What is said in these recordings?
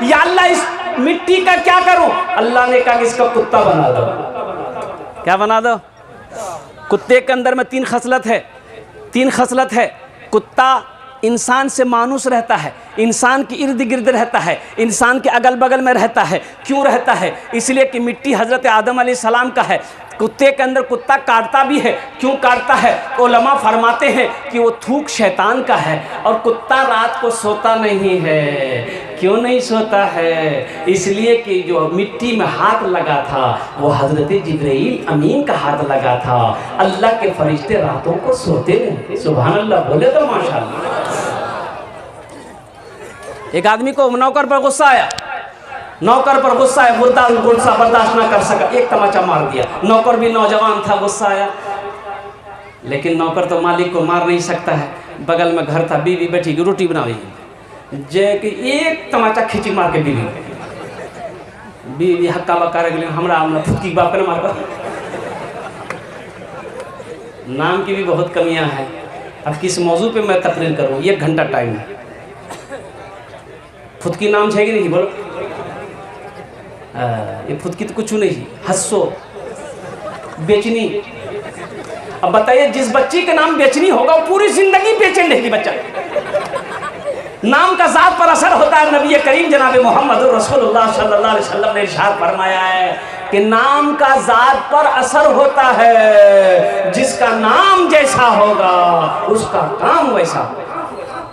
या अल्लाह इस मिट्टी का क्या करूं? अल्लाह ने कहा कि इसका कुत्ता बना दो। क्या बना दो? कुत्ते के अंदर में तीन खसलत है। कुत्ता इंसान से मानुस रहता है, इंसान के इर्द गिर्द रहता है, इंसान के अगल बगल में रहता है। क्यों रहता है? इसलिए कि मिट्टी हज़रत आदम अलैहिस्सलाम का है। कुत्ते के अंदर कुत्ता काटता भी है। क्यों काटता है? उलमा फरमाते हैं कि वो थूक शैतान का है। और कुत्ता रात को सोता नहीं है। क्यों नहीं सोता है? इसलिए कि जो मिट्टी में हाथ लगा था वो हज़रत जिब्रील अमीन का हाथ लगा था। अल्लाह के फरिश्ते रातों को सोते नहीं। सुभान अल्लाह बोले तो माशाअल्लाह। एक आदमी को नौकर पर गुस्सा आया, गुस्सा बर्दाश्त ना कर सका, एक तमाचा मार दिया। नौकर भी नौजवान था, गुस्सा आया, लेकिन नौकर तो मालिक को मार नहीं सकता है। बगल में घर था, बीवी बैठी की रोटी बना रही है, जय कि एक तमाचा खींची मार के बीवी हक्का बक्का रख लिया, हमरा फुटकी बाप ने मार। नाम की भी बहुत कमियां हैं। अब किस मौजू पे मैं तकरीर करूं? 1 घंटा टाइम है। फुटकी नाम है कि नहीं? बोलो। ये फुटकी तो कुछ नहीं, हंसो बेचनी। अब बताइए, जिस बच्ची का नाम बेचनी होगा वो पूरी जिंदगी बेचैन रहेगी। बच्चा नाम का ज़ात पर असर होता है। नबी करीम जनाब मोहम्मद रसूलुल्लाह सल्लल्लाहु अलैहि वसल्लम ने इरशाद फरमाया है कि नाम का ज़ात पर असर होता है। जिसका नाम जैसा होगा उसका काम वैसा होगा।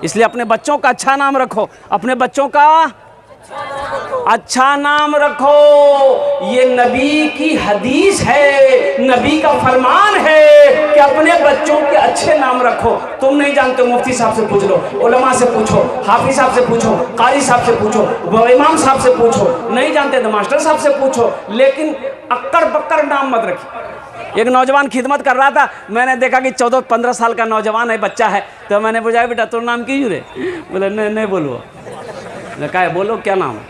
इसलिए अपने बच्चों का अच्छा नाम रखो, अपने बच्चों का अच्छा नाम रखो। ये नबी की हदीस है, नबी का फरमान है कि अपने बच्चों के अच्छे नाम रखो। तुम नहीं जानते हो, मुफ्ती साहब से पूछ लो, उलमा से पूछो, हाफिज साहब से पूछो, कारी साहब से पूछो, इमाम साहब से पूछो। नहीं जानते तो मास्टर साहब से पूछो, लेकिन अक्कर बक्कर नाम मत रखिए। एक नौजवान खिदमत कर रहा था, मैंने देखा कि 14-15 साल का नौजवान है, बच्चा है, तो मैंने पूछा बेटा तो नाम क्यों रे? बोले नहीं बोलो। कहा है बोलो क्या नाम है?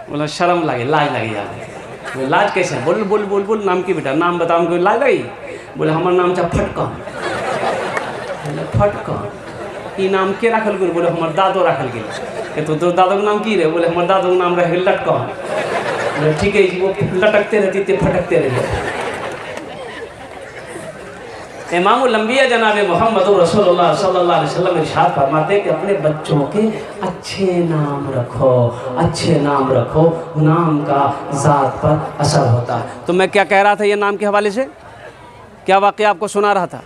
बोला शर्म लगे, लाज लगी यार। लाज कैसे? बोल बोल बोल बोल नाम की बेटा, नाम बताओ। हमको लाज लगी? बोले हमारा नाम था फटका। फटका ये नाम के रखल गए? बोले हमारे दादो रखल गए। तो दादो का नाम की रहे? बोले हमारे दादो का नाम रहे लटका। बोले ठीक है जी, वो लटकते रहती थे, फटकते रहे। इमामुल अंबिया जनाब मोहम्मद रसूलुल्लाह सल्लल्लाहु अलैहि वसल्लम इरशाद फरमाते कि अपने बच्चों के अच्छे नाम रखो, अच्छे नाम रखो। नाम का ज़ात पर असर होता है। तो मैं क्या कह रहा था ये नाम के हवाले से? क्या वाक़या आपको सुना रहा था?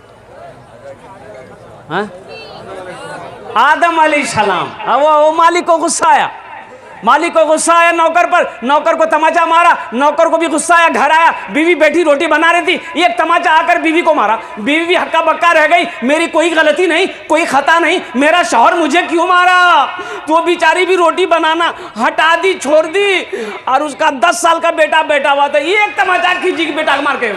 हाँ? आदम अलैहिस्सलाम, वो मालिक को गुस्सा आया, नौकर पर, नौकर को तमाचा मारा, नौकर को भी गुस्सा आया, घर आया, बीवी बैठी रोटी बना रही थी, एक तमाचा आकर बीवी को मारा। बीवी भी हक्का बक्का रह गई, मेरी कोई गलती नहीं, कोई खता नहीं, मेरा शौहर मुझे क्यों मारा? तो वो बेचारी भी रोटी बनाना हटा दी, छोड़ दी, और उसका 10 साल का बेटा बैठा हुआ था, एक तमाचा खींची की बेटा मार के।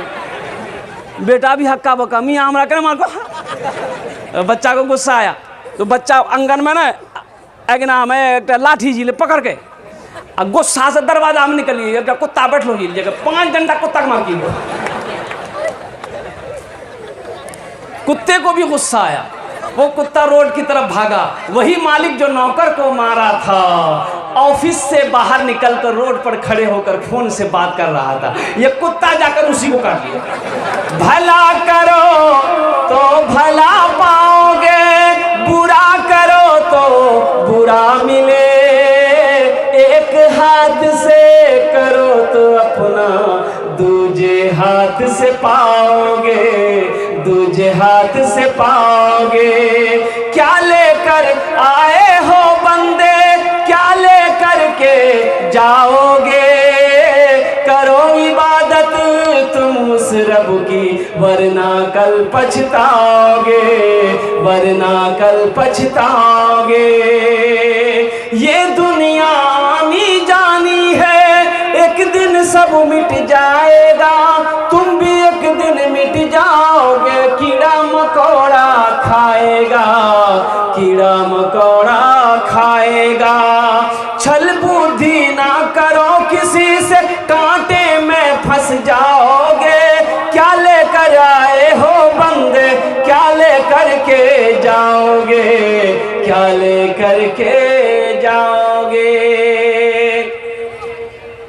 बेटा भी हक्का बक्का, मियाँ हमरा कर मार को। बच्चा को गुस्सा आया तो बच्चा आंगन में ना एक नाम है एक लाठी जी ले पकड़ के गुस्सा से दरवाजा में निकली, कुत्ता बैठ लो जगह 5 घंटा कुत्ता मार की। कुत्ते को भी गुस्सा आया, वो कुत्ता रोड की तरफ भागा। वही मालिक जो नौकर को मारा था ऑफिस से बाहर निकलकर रोड पर खड़े होकर फोन से बात कर रहा था। ये कुत्ता जाकर उसी को काट लिया। भला करो तो भला पाओगे, बुरा करो तो बुरा मिले। एक हाथ से करो तो अपना दूजे हाथ से पाओगे, दूजे हाथ से पाओगे। क्या लेकर आए हो बंदे, क्या लेकर के जाओगे? करो इबादत तुम उस रब की, वरना कल पछताओगे, वरना कल पछताओगे। ये दुनिया आनी जानी है, एक दिन सब मिट जाएगा, तुम भी एक दिन मिट जाओगे। कीड़ा मकोड़ा खाएगा, कीड़ा मकोड़ा खाएगा। छल बुद्धि ना करो किसी से, कांटे में फंस जाओगे। क्या लेकर आए हो बंदे, क्या लेकर के जाओगे, क्या लेकर के जाओगे?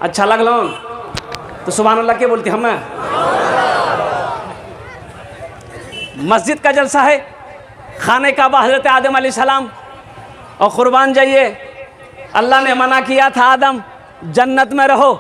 अच्छा लगलो तो सुभान अल्लाह के बोलती हम। मस्जिद का जलसा है, खाने काबा हज़रत आदम अलैहिस्सलाम, और कुर्बान जाइए, अल्लाह ने मना किया था आदम जन्नत में रहो,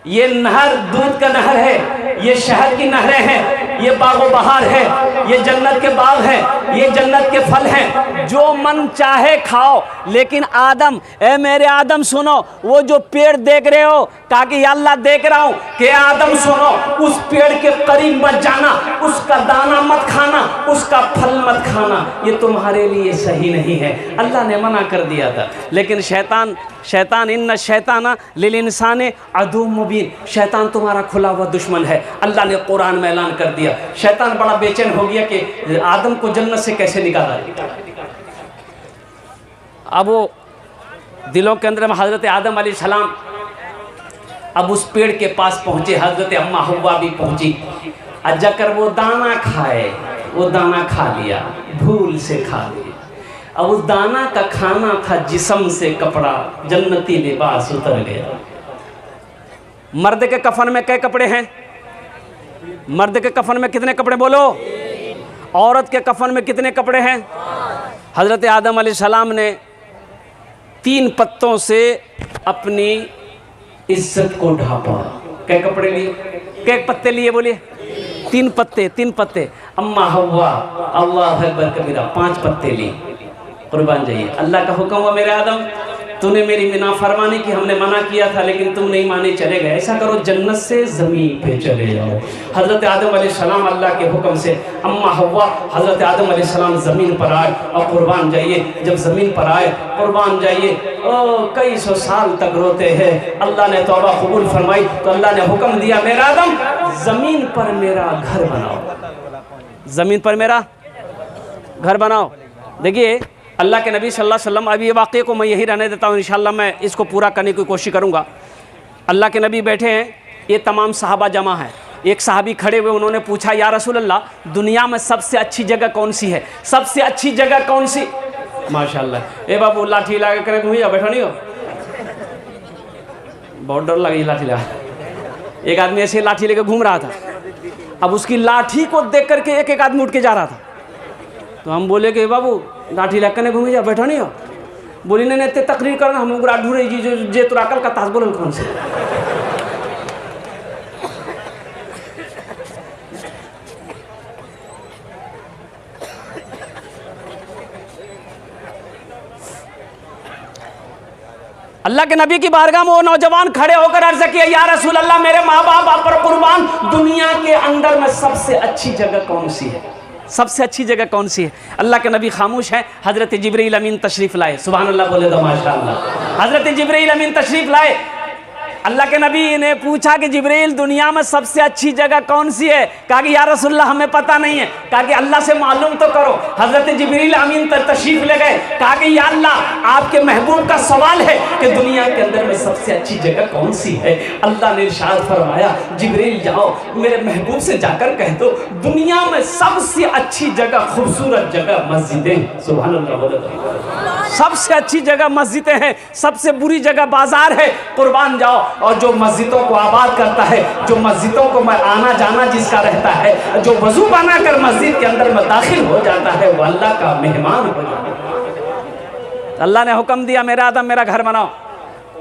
ये नहर दूध का नहर है, ये शहद की नहरें हैं, ये बागो बहार है, ये जन्नत के बाग हैं, ये जन्नत के फल हैं, जो मन चाहे खाओ। लेकिन आदम, ए मेरे आदम सुनो, वो जो पेड़ देख रहे हो, कहा कि अल्लाह देख रहा हूँ, कि आदम सुनो, उस पेड़ के करीब मत जाना, उसका दाना मत खाना, उसका फल मत खाना, ये तुम्हारे लिए सही नहीं है। अल्लाह ने मना कर दिया था। लेकिन शैतान इन्ना शैताना लिल इंसाने अदू मुबीन, शैतान तुम्हारा खुला हुआ दुश्मन है। अल्लाह ने कुरान में ऐलान कर दिया। शैतान बड़ा बेचैन हो गया कि आदम को जन्नत से कैसे निकाला। अब वो दिलों के अंदर हज़रत आदम अलैहिस्सलाम अब उस पेड़ के पास पहुंचे, हज़रत अम्मा हव्वा भी पहुंची, जाकर वो दाना खाए, वो दाना खा लिया, भूल से खा लिया। अब उस दाना का खाना था जिस्म से कपड़ा, जन्नती लिबास उतर गया। मर्द के कफन में कई कपड़े हैं? मर्द के कफन में कितने कपड़े बोलो? औरत के कफन में कितने कपड़े हैं? हज़रत आदम अलैहिस्सलाम ने 3 पत्तों से अपनी इज्जत को ढांपा। कै कपड़े लिए, कै पत्ते लिए बोलिए? 3 पत्ते, 3 पत्ते। अम्मा हव्वा अल्लाह अकबर कबीरा 5 पत्ते लिए। कुर्बान जाइए, अल्लाह का हुक्म हुआ, मेरे आदम तूने मेरी नाफरमानी की, हमने मना किया था लेकिन तुम नहीं माने, चले गए। ऐसा करो जन्नत से ज़मीन पे चले जाओ। हज़रत आदम अलैहिस्सलाम अल्लाह के हुक्म से, अम्मा हव्वा हज़रत आदम अलैहिस्सलाम ज़मीन पर आए, और कुर्बान जाइए जब ज़मीन पर आए, कुर्बान जाइए कई सौ साल तक रोते हैं। अल्लाह ने तौबा कबूल फरमाई तो अल्लाह ने हुक्म दिया, मेरा आदम ज़मीन पर मेरा घर बनाओ, ज़मीन पर मेरा घर बनाओ। देखिए अल्लाह के नबी सल्लल्लाहु अलैहि वसल्लम, अभी ये वाक़े को मैं यही रहने देता हूँ, इंशाअल्लाह मैं इसको पूरा करने की कोशिश करूँगा। अल्लाह के नबी बैठे हैं, ये तमाम सहाबा जमा है। एक सहाबी खड़े हुए, उन्होंने पूछा, या रसूल अल्लाह दुनिया में सबसे अच्छी जगह कौन सी है? सबसे अच्छी जगह कौन सी? माशाअल्लाह। ए बाबू लाठी लगा कर भैया बैठा नहीं हो, बहुत डर लगी लाठी लगा। एक आदमी ऐसे लाठी लेकर घूम रहा था, अब उसकी लाठी को देख करके एक आदमी उठ के जा रहा था। तो हम बोले कि बाबू लाठी लेकर ने घूमे जा, बैठा नहीं हो? बोली ने तकरीर करना, हम ढूंढे जी जो जे तुराकल का ताज बोल कौन से। अल्लाह के नबी की बारगाह में वो नौजवान खड़े होकर अर्ज़ किया, या रसूल अल्लाह मेरे माँ बाप आप पर कुर्बान, दुनिया के अंदर में सबसे अच्छी जगह कौन सी है? सबसे अच्छी जगह कौन सी है? अल्लाह के नबी खामोश है। हज़रत जिब्रील अमीन तशरीफ़ लाए, सुभान अल्लाह बोले तो माशाअल्लाह। हज़रत जिब्रील अमीन तशरीफ़ लाए, अल्लाह के नबी ने पूछा कि जिब्रील दुनिया में सबसे अच्छी जगह कौन सी है? कहा कि या रसूलल्लाह हमें पता नहीं है। कहा कि अल्लाह से मालूम तो करो। हज़रत जिब्रील अमीन तशरीफ़ ले गए, कहा कि या अल्लाह आपके महबूब का सवाल है कि दुनिया के अंदर में सबसे अच्छी जगह कौन सी है? अल्लाह ने इरशाद फरमाया, जिब्रील जाओ मेरे महबूब से जाकर कह दो दुनिया में सबसे अच्छी जगह, खूबसूरत जगह मस्जिदें। सुभान अल्लाह। सबसे अच्छी जगह मस्जिदें हैं, सबसे बुरी जगह बाजार है। कुर्बान जाओ, और जो मस्जिदों को आबाद करता है, जो मस्जिदों को आना जाना जिसका रहता है, जो वजू बनाकर मस्जिद के अंदर में दाखिल हो जाता है, वो अल्लाह का मेहमान हो जाता है। अल्लाह ने हुक्म दिया, मेरा आदम मेरा घर बनाओ।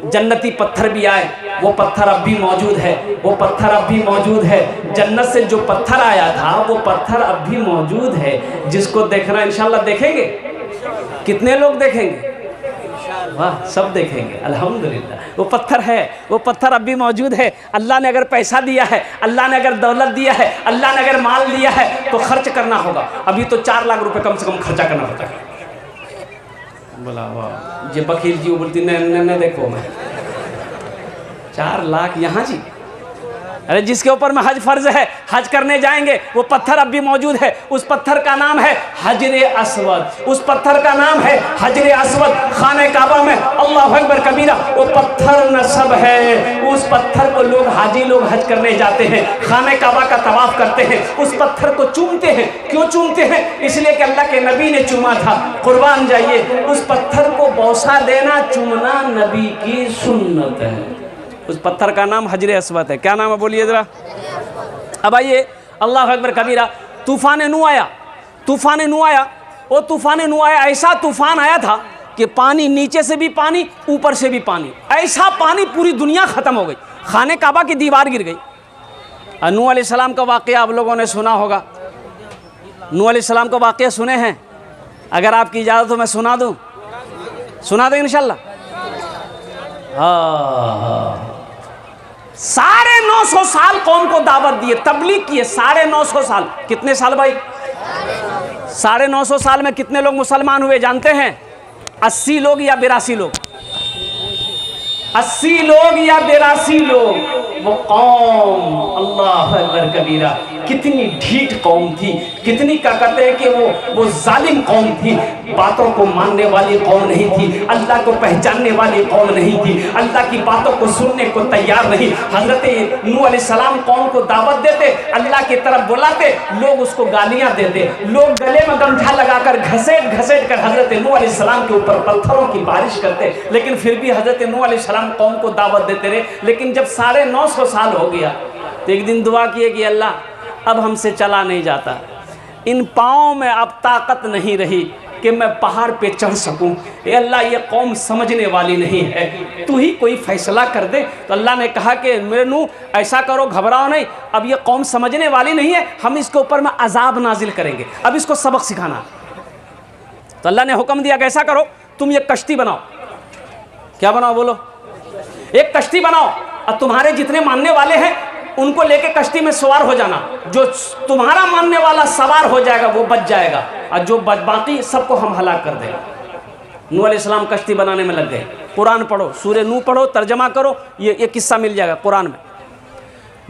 जन्नती पत्थर भी आए, वो पत्थर अब भी मौजूद है, वो पत्थर अब भी मौजूद है। जन्नत से जो पत्थर आया था वो पत्थर अब भी मौजूद है। जिसको देखना इंशाल्लाह देखेंगे। कितने लोग देखेंगे? वाह, सब देखेंगे अल्हम्दुलिल्लाह। वो पत्थर है, वो पत्थर अब भी मौजूद है। अल्लाह ने अगर पैसा दिया है, अल्लाह ने अगर दौलत दिया है, अल्लाह ने अगर माल दिया है तो खर्च करना होगा। अभी तो 4 लाख रुपए कम से कम खर्चा करना होता है। बोला वाह, ये वकील जी बोलती नहीं देखो मैं 4 लाख यहाँ जी। अरे जिसके ऊपर में हज फर्ज है, हज करने जाएंगे, वो पत्थर अब भी मौजूद है। उस पत्थर का नाम है हजरे अस्वद। उस पत्थर का नाम है हजरे अस्वद। खाने काबा में अल्लाह अकबर कबीरा वो पत्थर नस्ब है। उस पत्थर को लोग, हाजी लोग हज करने जाते हैं, खाने काबा का तवाफ करते हैं, उस पत्थर को चूमते हैं। क्यों चूमते हैं? इसलिए कि अल्लाह के नबी ने चूमा था। कुर्बान जाइए, उस पत्थर को बौसा देना, चूमना नबी की सुन्नत है। उस पत्थर का नाम हजर अस्वद है। क्या नाम है बोलिए ज़रा। अब आइए, अल्लाह अकबर कबीरा। तूफ़ान नूह आया, तूफ़ान नूह आया, वो तूफ़ान नूह आया, ऐसा तूफ़ान आया था कि पानी नीचे से भी पानी, ऊपर से भी पानी, ऐसा पानी पूरी दुनिया ख़त्म हो गई, खाने काबा की दीवार गिर गई। नूह अलैहिस्सलाम का वाक़या आप लोगों ने सुना होगा। नूह अलैहिस्सलाम का वाक़या सुने हैं? अगर आपकी इजाज़त हो मैं सुना दूँ इंशाल्लाह। हाँ, 950 साल कौम को दावत दिए, तबलीग किए, 950 साल। कितने साल भाई? 950 साल में कितने लोग मुसलमान हुए जानते हैं? 80 लोग या 82 लोग? 80 लोग या 82 लोग। वो कौम, अल्लाह अकबर कबीरा, कितनी ढीठ कौम थी, कितनी क्या कहते हैं कि वो जालिम कौम थी। बातों को मानने वाली कौम नहीं थी, अल्लाह को पहचानने वाली कौम नहीं थी, अल्लाह की बातों को सुनने को तैयार नहीं। हजरत नूह अलैहिस्सलाम कौम को दावत देते, अल्लाह की तरफ बुलाते, लोग उसको गालियां देते, लोग गले में गमछा लगाकर घसेट घसेट कर हजरत नूह अलैहिस्सलाम के ऊपर पत्थरों की बारिश करते, लेकिन फिर भी हजरत नूह अलैहिस्सलाम कौम को दावत देते रहे। लेकिन जब 950 साल हो गया तो एक दिन दुआ किए कि अल्लाह अब हमसे चला नहीं जाता, इन पाँव में अब ताकत नहीं रही कि मैं पहाड़ पे चढ़ सकूं। अल्लाह ये कौम समझने वाली नहीं है, तू ही कोई फैसला कर दे। तो अल्लाह ने कहा कि मेरे नूह ऐसा करो, घबराओ नहीं, अब ये कौम समझने वाली नहीं है, हम इसके ऊपर में अजाब नाजिल करेंगे, अब इसको सबक सिखाना। तो अल्लाह ने हुक्म दिया कि ऐसा करो, तुम ये कश्ती बनाओ। क्या बनाओ बोलो? एक कश्ती बनाओ और तुम्हारे जितने मानने वाले हैं उनको लेके कश्ती में सवार हो जाना। जो तुम्हारा मानने वाला सवार हो जाएगा वो बच जाएगा, और जो बाकी सबको हम हलाक कर देंगे। नूह अलैहिस्सलाम कश्ती बनाने में लग गए। कुरान पढ़ो, सूरह नूह पढ़ो, तर्जमा करो, ये किस्सा मिल जाएगा कुरान में।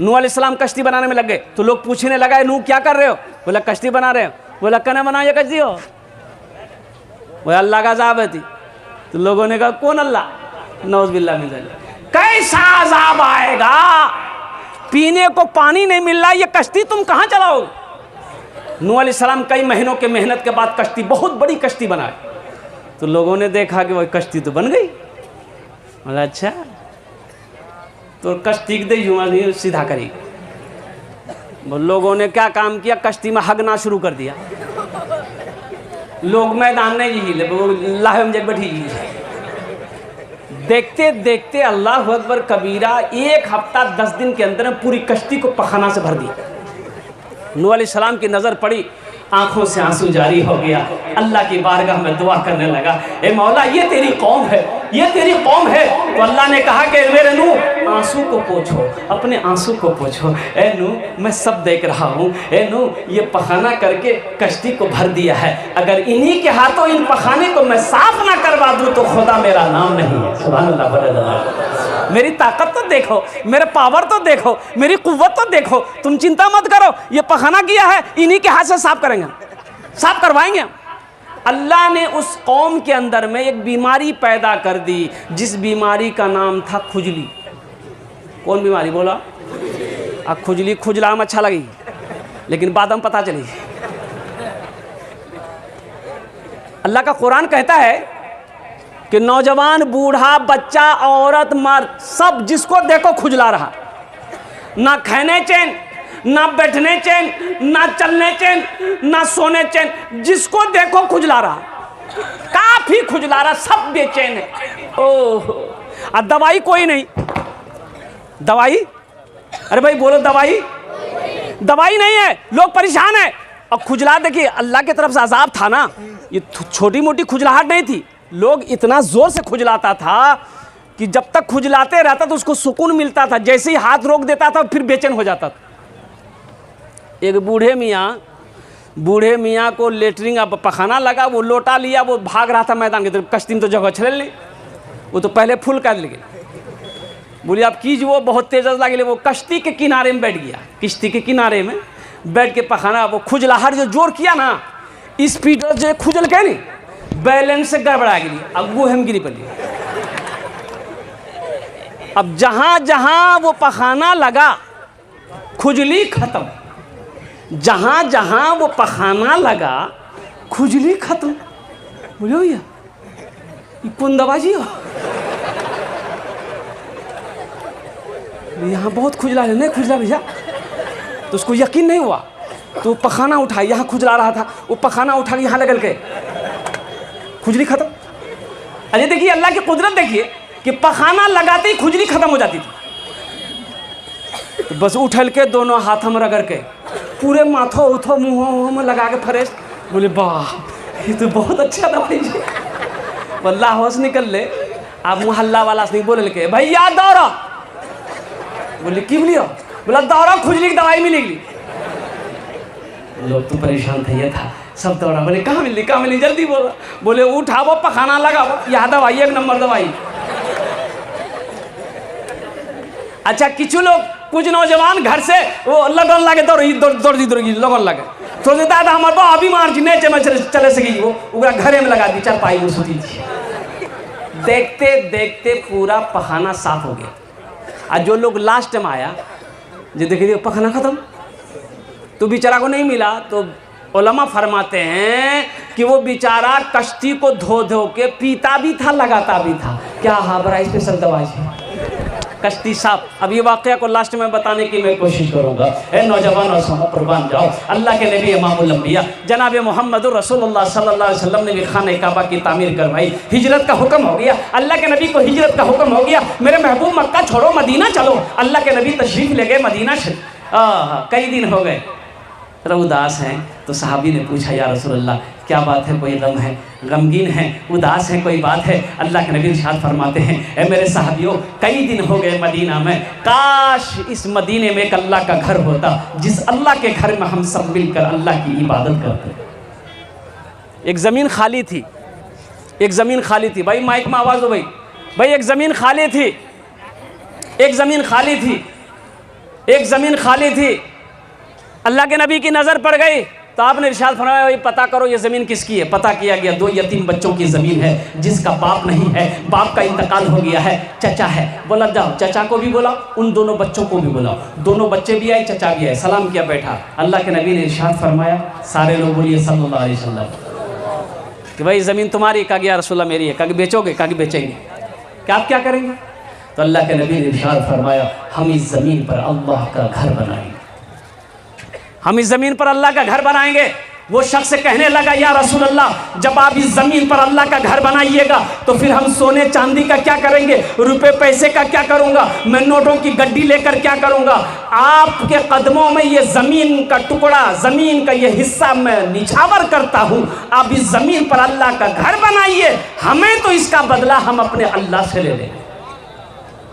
नूह अलैहिस्सलाम कश्ती बनाने में लग गए तो लोग पूछने लगा, नूह क्या कर रहे हो? बोला कश्ती बना रहे हो। बोला कने बनाओ ये कश्ती हो? बोला अल्लाह का अज़ाब है थी। तो लोगों ने कहा कौन अल्लाह? नौज़ुबिल्लाह मिन ज़ालिक। कैसा अज़ाब आएगा, पीने को पानी नहीं मिल रहा, ये कश्ती तुम कहाँ चलाओगे? नूह अलैहिस्सलाम कई महीनों के मेहनत के बाद कश्ती, बहुत बड़ी कश्ती बनाए। तो लोगों ने देखा कि वही कश्ती तो बन गई। बोला अच्छा, तो कश्ती दे सीधा करी। वो लोगों ने क्या काम किया, कश्ती में हगना शुरू कर दिया। लोग मैदान में ही लाहे बैठी। देखते देखते अल्लाह अकबर कबीरा, 1 हफ्ता 10 दिन के अंदर पूरी कश्ती को पखाना से भर दिया। नूह अलैहिस्सलाम की नज़र पड़ी, आंखों से आंसू जारी हो गया। अल्लाह की बारगाह में दुआ करने लगा, ए मौला ये तेरी कौम है, ये तेरी कौम है। तो अल्लाह ने कहा कि मेरे नूह आंसू को पोंछो, अपने आंसू को पोंछो। ए नूह मैं सब देख रहा हूँ, ए नूह ये पखाना करके कश्ती को भर दिया है, अगर इन्हीं के हाथों इन पखाने को मैं साफ ना करवा दूँ तो खुदा मेरा नाम नहीं है। सुभान अल्लाह, मेरी ताकत तो देखो, मेरे पावर तो देखो, मेरी कुव्वत तो देखो, तुम चिंता मत करो, ये पखाना किया है इन्हीं के हाथ से साफ करेंगे, साफ करवाएंगे। अल्लाह ने उस कौम के अंदर में एक बीमारी पैदा कर दी, जिस बीमारी का नाम था खुजली। कौन बीमारी बोला? अब खुजली, खुजलाम अच्छा लगी लेकिन बाद में पता चली। अल्लाह का कुरान कहता है कि नौजवान, बूढ़ा, बच्चा, औरत, मर्द, सब जिसको देखो खुजला रहा, ना खाने चैन, ना बैठने चैन, ना चलने चैन, ना सोने चैन, जिसको देखो खुजला रहा, काफी खुजला रहा, सब बेचैन है। ओह, अब दवाई कोई नहीं। दवाई, अरे भाई बोलो, दवाई दवाई नहीं है, लोग परेशान है। और खुजला, देखिए अल्लाह की तरफ से अजाब था ना, ये छोटी मोटी खुजलाहट नहीं थी, लोग इतना जोर से खुजलाता था कि जब तक खुजलाते रहता तो उसको सुकून मिलता था, जैसे ही हाथ रोक देता था फिर बेचैन हो जाता था। एक बूढ़े मियाँ को लेटरिन अब पखाना लगा, वो लोटा लिया, वो भाग रहा था मैदान की तरफ, कश्ती में तो जगह छल ली, वो तो पहले फुल कर ले, बोली आप कीजिए, वो बहुत तेज लगे, वो कश्ती के किनारे में बैठ गया, किश्ती के किनारे में बैठ के पखाना, वो खुजलाहट जो जोर किया ना, स्पीड जो खुजल के नहीं, बैलेंस से गड़बड़ा गई, अब वो हम गिरी पड़ी। अब जहां जहां वो पखाना लगा खुजली खत्म, जहां जहां वो पखाना लगा खुजली खत्म। बोले भैया ये कौन दबाजी हो? यहाँ बहुत खुजला है। नहीं खुजला भैया। तो उसको यकीन नहीं हुआ, तो पखाना उठा, यहाँ खुजला रहा था, वो पखाना उठा के यहाँ लगल के खुजली खत्म। अरे देखिए अल्लाह की कुदरत देखिए कि पखाना लगाते ही खुजली खत्म हो जाती थी। तो बस उठल के दोनों हाथ में रगड़ के पूरे माथो उथो मुँह में लगा के फ्रेश। बोले वाह ये तो बहुत अच्छा दवाई है। वल्लाह होश निकल ले। आप मोहल्ला वाला से नहीं बोले के भैया दौड़ा। बोले की बोलियो? बोला दौड़ा खुजली की दवाई मिलेगी। लोग तो परेशान थे, ये था सब दौड़ा। बोले कहाँ मिली कहाँ मिली जल्दी बोलो। बोले उठाओ पखाना लगाओ, यह दवाई एक नंबर दवाई। अच्छा किचु लोग कुछ नौजवान घर से वो लगन लगे दौड़ी लगन लगे सोचे दादा हमारे बा अभी मार जी नहीं चले सकेगी। वो घरे में लगा दी चारपाई में सोती थी। देखते देखते पूरा पखाना साफ हो गया। और जो लोग लास्ट में आया जो देखिए पखाना खत्म, तो बेचारा को नहीं मिला। तो उलमा फरमाते हैं कि वो बेचारा कश्ती को धो धो के पीता भी था लगाता भी था। क्या हाँ बड़ा स्पेशल दवाई है कश्ती साफ। अब ये वाक़या को लास्ट में बताने की मैं कोशिश करूँगा। ए नौजवान और सुनो कुर्बान जाओ। अल्लाह के नबी इमामुल अंबिया जनाब मोहम्मद रसूलुल्लाह सल्लल्लाहु अलैहि वसल्लम ने भी खाने काबा की तामीर करवाई। हिजरत का हुक्म हो गया। अल्लाह के नबी को हिजरत का हुक्म हो गया। मेरे महबूब मक्का छोड़ो मदीना चलो। अल्लाह के नबी तशरीफ़ ले गए मदीना। कई दिन हो गए, उदास हैं। तो सहाबी ने पूछा या रसूलल्लाह क्या बात है, कोई गम है, गमगीन है, उदास है, कोई बात है? अल्लाह के नबी इरशाद फरमाते हैं ए मेरे सहाबियों कई दिन हो गए मदीना में, काश इस मदीने में एक अल्लाह का घर होता जिस अल्लाह के घर में हम सब मिलकर अल्लाह की इबादत करते। एक ज़मीन खाली थी, एक ज़मीन खाली थी। भाई माइक में आवाज़ दो भाई। भाई एक ज़मीन खाली थी, एक ज़मीन खाली थी, एक ज़मीन खाली थी। अल्लाह के नबी की नज़र पड़ गई तो आपने इरशाद फरमाया भाई पता करो ये ज़मीन किसकी है। पता किया गया 2 यतीम बच्चों की ज़मीन है जिसका बाप नहीं है, बाप का इंतकाल हो गया है, चचा है। बोला जाओ चचा को भी बोला, उन दोनों बच्चों को भी बोला। दोनों बच्चे भी आए, चचा भी आए, सलाम किया, बैठा। अल्लाह के नबी ने इरशाद फरमाया, सारे लोग बोलिए सल्लल्लाहु अलैहि वसल्लम कि भाई ज़मीन तुम्हारी? कहा गया रसूलल्लाह मेरी है। कहा बेचोगे? कहा बेचेंगे। क्या आप क्या करेंगे? तो अल्लाह के नबी ने इरशाद फरमाया हम इस ज़मीन पर अल्लाह का घर बनाएंगे, हम इस ज़मीन पर अल्लाह का घर बनाएंगे। वो शख्स कहने लगा या रसूल अल्लाह जब आप इस ज़मीन पर अल्लाह का घर बनाइएगा तो फिर हम सोने चांदी का क्या करेंगे, रुपए पैसे का क्या करूँगा, मैं नोटों की गड्डी लेकर क्या करूँगा? आपके कदमों में ये ज़मीन का टुकड़ा, ज़मीन का ये हिस्सा मैं निछावर करता हूँ। आप इस ज़मीन पर अल्लाह का घर बनाइए, हमें तो इसका बदला हम अपने अल्लाह से ले लेंगे,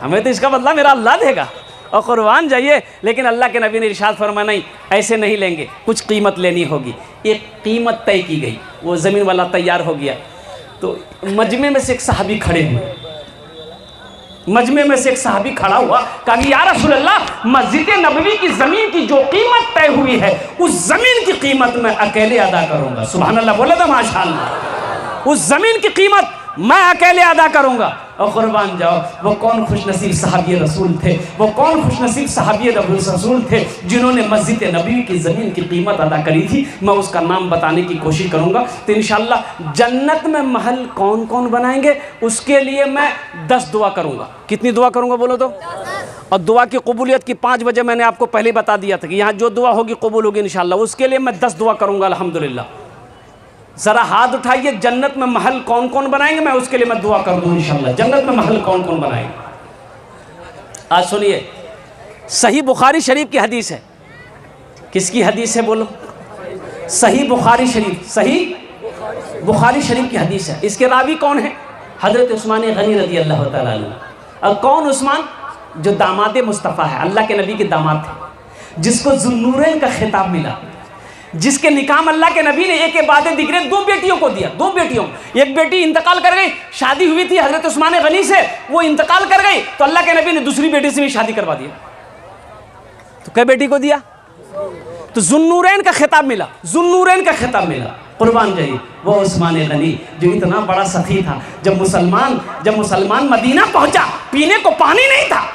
हमें तो इसका बदला मेरा अल्लाह देगा और कुर्बान जाइए। लेकिन अल्लाह के नबी ने इरशाद फरमाया नहीं ऐसे नहीं लेंगे, कुछ कीमत लेनी होगी। एक कीमत तय की गई, वो ज़मीन वाला तैयार हो गया। तो मजमे में से एक सहाबी खड़े हुए, मजमे में से एक सहाबी खड़ा हुआ, कहा या रसूल अल्लाह मस्जिद नबवी की ज़मीन की जो कीमत तय हुई है उस ज़मीन की कीमत मैं अकेले अदा करूँगा। सुभान अल्लाह बोले तो माशाअल्लाह। उस ज़मीन की कीमत मैं अकेले अदा करूँगा। और कुर्बान जाओ वो कौन खुशनसीब सहाबी रसूल थे, वो कौन खुशनसीब सहाबी रसूल थे जिन्होंने मस्जिद नबी की ज़मीन की कीमत अदा करी थी। मैं उसका नाम बताने की कोशिश करूँगा। तो इंशाअल्लाह जन्नत में महल कौन कौन बनाएंगे उसके लिए मैं 10 दुआ करूँगा। कितनी दुआ करूँगा बोलो तो? और दुआ की कबूलियत की 5 बजे मैंने आपको पहले बता दिया था कि यहाँ जो दुआ होगी कबूल होगी इंशाअल्लाह। उसके लिए मैं 10 दुआ करूँगा अल्हम्दुलिल्लाह। ज़रा हाथ उठाइए, जन्नत में महल कौन कौन बनाएंगे, मैं उसके लिए मैं दुआ कर दूँ इंशाअल्लाह। जन्नत में महल कौन कौन बनाएंगे? आज सुनिए, सही बुखारी शरीफ की हदीस है। किसकी हदीस है बोलो? सही बुखारी शरीफ, सही बुखारी शरीफ की हदीस है। इसके रावी कौन है? हज़रत उस्मान गनी रज़ी अल्लाह तआला अन्हु। और कौन उस्मान? जो दामाद मुस्तफ़ा है, अल्लाह के नबी के दामाद थे, जिसको ज़ुन्नूरैन का खिताब मिला, जिसके निकाह अल्लाह के नबी ने एक के बाद दिगरे 2 बेटियों को दिया। 2 बेटियों, एक बेटी इंतकाल कर गई, शादी हुई थी हज़रत उस्मान गनी से, वो इंतकाल कर गई तो अल्लाह के नबी ने दूसरी बेटी से भी शादी करवा दिया। तो क्या बेटी को दिया? तो ज़ुन्नूरैन का खिताब मिला, ज़ुन्नूरैन का खिताब मिला। कुर्बान जाइए वो उस्मान गनी जो इतना बड़ा सखी था। जब मुसलमान मदीना पहुंचा, पीने को पानी नहीं था।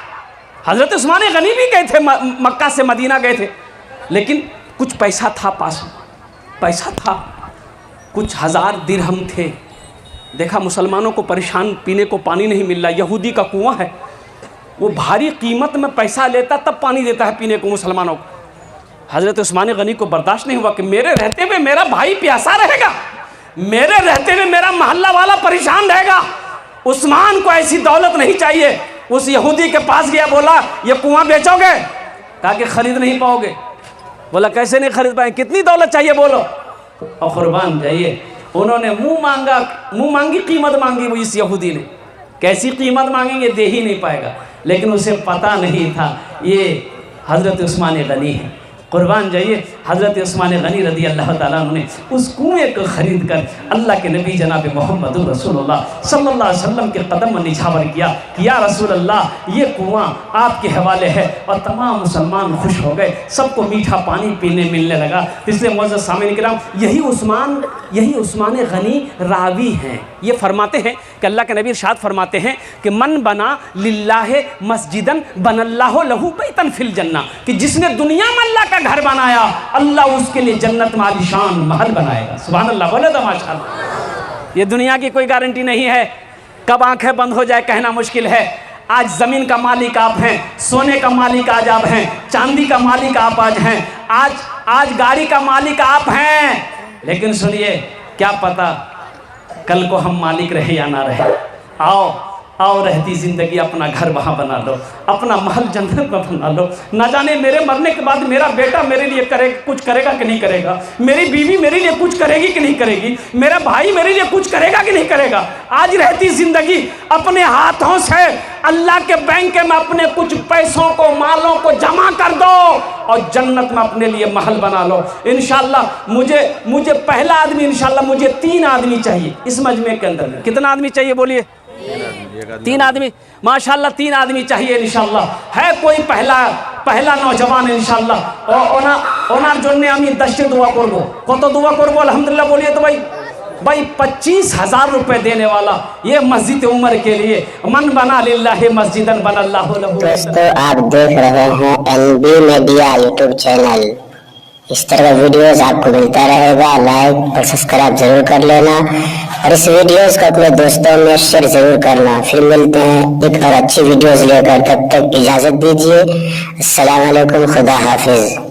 हज़रत उस्मान गनी भी गए थे, मक्का से मदीना गए थे, लेकिन कुछ पैसा था पास, पैसा था, कुछ 1000 दिरहम थे। देखा मुसलमानों को परेशान, पीने को पानी नहीं मिल रहा, यहूदी का कुआं है, वो भारी कीमत में पैसा लेता तब पानी देता है पीने को मुसलमानों को। हज़रत उस्मान गनी को बर्दाश्त नहीं हुआ कि मेरे रहते हुए मेरा भाई प्यासा रहेगा, मेरे रहते हुए मेरा मोहल्ला वाला परेशान रहेगा। उस्मान को ऐसी दौलत नहीं चाहिए। उस यहूदी के पास गया, बोला ये कुआं बेचोगे? कहा कि खरीद नहीं पाओगे। बोला कैसे नहीं खरीद पाए, कितनी दौलत चाहिए बोलो। और कुर्बान जाइए, उन्होंने मुंह मांगी कीमत मांगी। वो इस यहूदी ने कैसी कीमत मांगेंगे, दे ही नहीं पाएगा। लेकिन उसे पता नहीं था ये हज़रत उस्मान गनी है। कुर्बान जाइए, हज़रत उस्मान गनी रज़ी अल्लाह ताला अन्हु ने उस कुएँ को ख़रीद कर अल्लाह के नबी जनाब मोहम्मद रसूलुल्लाह सल्लल्लाहु अलैहि वसल्लम के कदम में निछावर किया कि या रसूल अल्लाह ये कुआँ आपके हवाले है। और तमाम मुसलमान खुश हो गए, सबको मीठा पानी पीने मिलने लगा। इसलिए मुअज़्ज़ज़ सामीन किराम, यही उस्मान गनी रावी हैं। ये फरमाते हैं कि अल्लाह के नबी इरशाद फरमाते हैं कि मन बना लिल्लाहि मस्जिदन बनल्लाहु लहू बैतन फिल जन्ना, कि जिसने दुनिया में अल्लाह का घर बनाया अल्लाह उसके लिए जन्नत में आलीशान महल बनाएगा। सुभान अल्लाह, बोले तो माशाअल्लाह। ये दुनिया की कोई गारंटी नहीं है, कब आंखें बंद हो जाए कहना मुश्किल है। आज ज़मीन का मालिक आप हैं, सोने का मालिक आज आप हैं, चांदी का मालिक आप आज हैं, आज गाड़ी का मालिक आप हैं। लेकिन सुनिए, क्या पता कल को हम मालिक रहे या ना रहे। आओ रहती ज़िंदगी अपना घर वहाँ बना लो, अपना महल जन्नत में बना लो। ना जाने मेरे मरने के बाद मेरा बेटा मेरे लिए कुछ करेगा कि नहीं करेगा, मेरी बीवी मेरे लिए कुछ करेगी कि नहीं करेगी, मेरा भाई मेरे लिए कुछ करेगा कि नहीं करेगा। आज रहती ज़िंदगी अपने हाथों से अल्लाह के बैंक में अपने कुछ पैसों को, मालों को जमा कर दो और जन्नत में अपने लिए महल बना लो। इंशाअल्लाह मुझे पहला आदमी, इंशाअल्लाह मुझे 3 आदमी चाहिए इस मजमे के अंदर। कितना आदमी चाहिए बोलिए? 3 आदमी। माशाअल्लाह 3 आदमी चाहिए इंशाअल्लाह। है कोई पहला नौजवान इंशाअल्लाह ओनार जन्य आमी 10 दुआ करबो। कत दुआ करबो अल्हम्दुलिल्लाह बोलिए तो भाई 25,000 रुपए देने वाला ये मस्जिद उमर के लिए। मन बना लिल्लाहि मस्जिदन बनल्लाहु लहू। दोस्तों आप देख रहे हैं एनबी मीडिया यूट्यूब चैनल। इस तरह का वीडियोस आपको मिलता रहेगा। लाइक और सब्सक्राइब जरूर कर लेना और इस वीडियोस को अपने दोस्तों में शेयर जरूर करना। फिर मिलते हैं एक और अच्छी वीडियोस लेकर, तब तक इजाजत दीजिए। अस्सलाम वालेकुम, खुदा हाफिज।